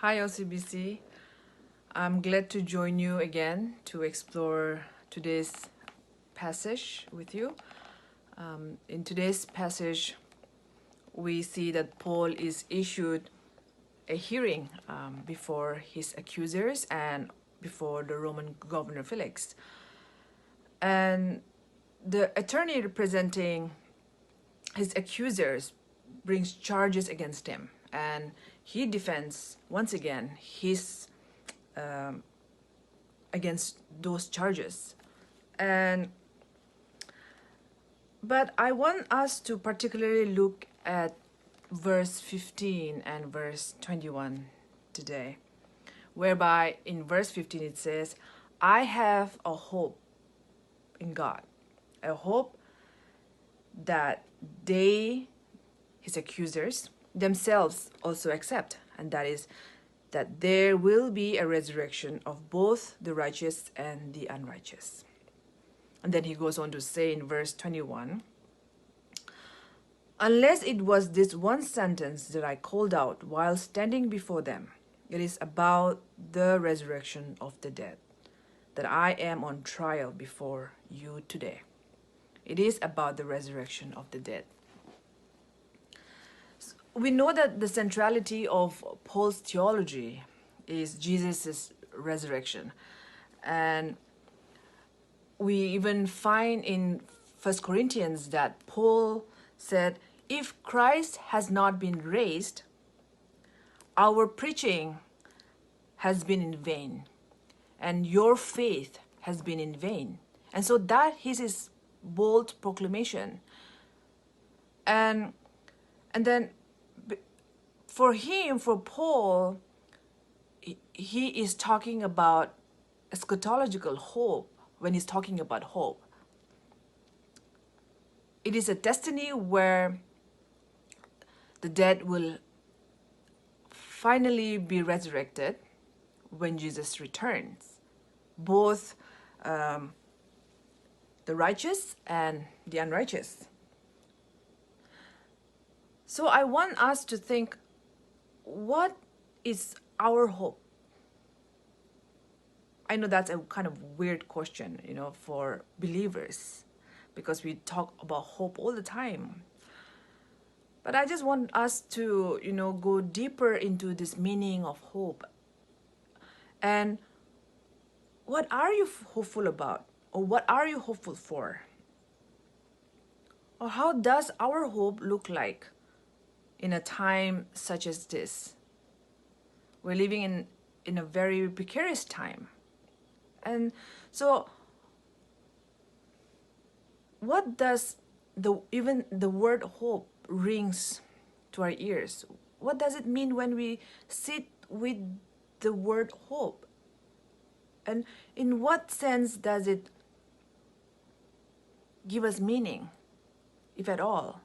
Hi OCBC. I'm glad to join you again to explore today's passage with you. In today's passage, we see that Paul is issued a hearing before his accusers and before the Roman governor Felix. And the attorney representing his accusers brings charges against him, and he defends once again his um, against those charges. And but I want us to particularly look at verse 15 and verse 21 today, whereby in verse 15 it says, I have a hope in God, a hope that they, his accusers, themselves also accept, and that is that there will be a resurrection of both the righteous and the unrighteous. And then he goes on to say in verse 21, unless it was this one sentence that I called out while standing before them, it is about the resurrection of the dead that I am on trial before you today. It is about the resurrection of the dead. We know that the centrality of Paul's theology is Jesus' resurrection. And we even find in First Corinthians that Paul said, if Christ has not been raised, our preaching has been in vain, and your faith has been in vain. And so that is his bold proclamation. And then for him, for Paul, he is talking about eschatological hope when he's talking about hope. It is a destiny where the dead will finally be resurrected when Jesus returns, both the righteous and the unrighteous. So I want us to think, what is our hope? I know that's a kind of weird question, for believers, because we talk about hope all the time. But I just want us to, go deeper into this meaning of hope. And what are you hopeful about? Or what are you hopeful for? Or how does our hope look like in a time such as this? We're living in a very precarious time. And so what does even the word hope rings to our ears? What does it mean when we sit with the word hope? And in what sense does it give us meaning, if at all?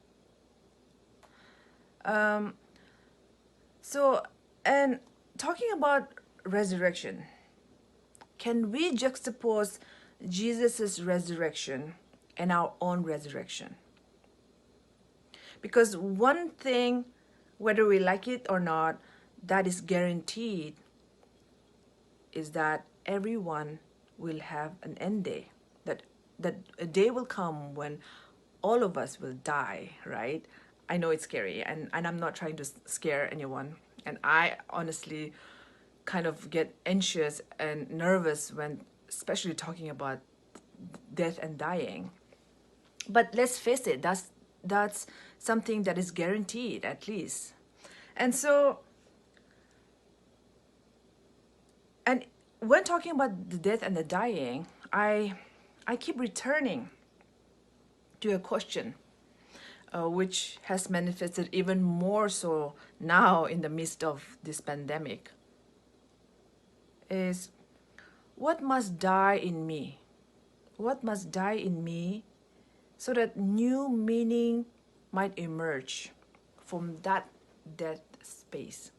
And talking about resurrection, can we juxtapose Jesus' resurrection and our own resurrection? Because one thing, whether we like it or not, that is guaranteed is that everyone will have an end day. That a day will come when all of us will die, right? I know it's scary, and I'm not trying to scare anyone. And I honestly kind of get anxious and nervous when especially talking about death and dying. But let's face it, that's something that is guaranteed, at least. And so, and when talking about the death and the dying, I keep returning to a question which has manifested even more so now in the midst of this pandemic, is what must die in me? What must die in me so that new meaning might emerge from that dead space?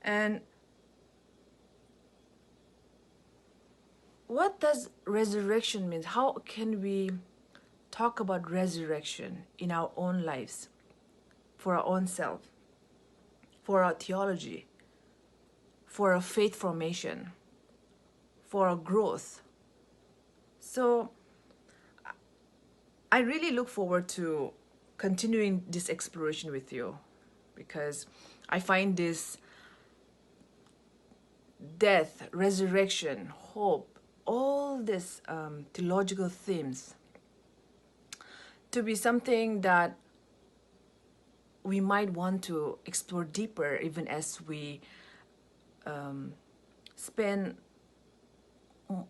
And what does resurrection mean? How can we talk about resurrection in our own lives, for our own self? for our theology, for our faith formation, for our growth. So I really look forward to continuing this exploration with you, because I find this death, resurrection, hope, all these theological themes to be something that we might want to explore deeper, even as we spend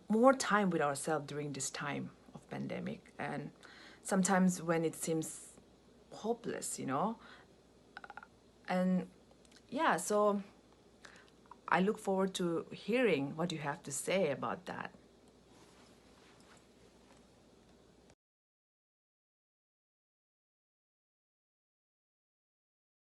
more time with ourselves during this time of pandemic, and sometimes when it seems hopeless, and yeah, so I look forward to hearing what you have to say about that.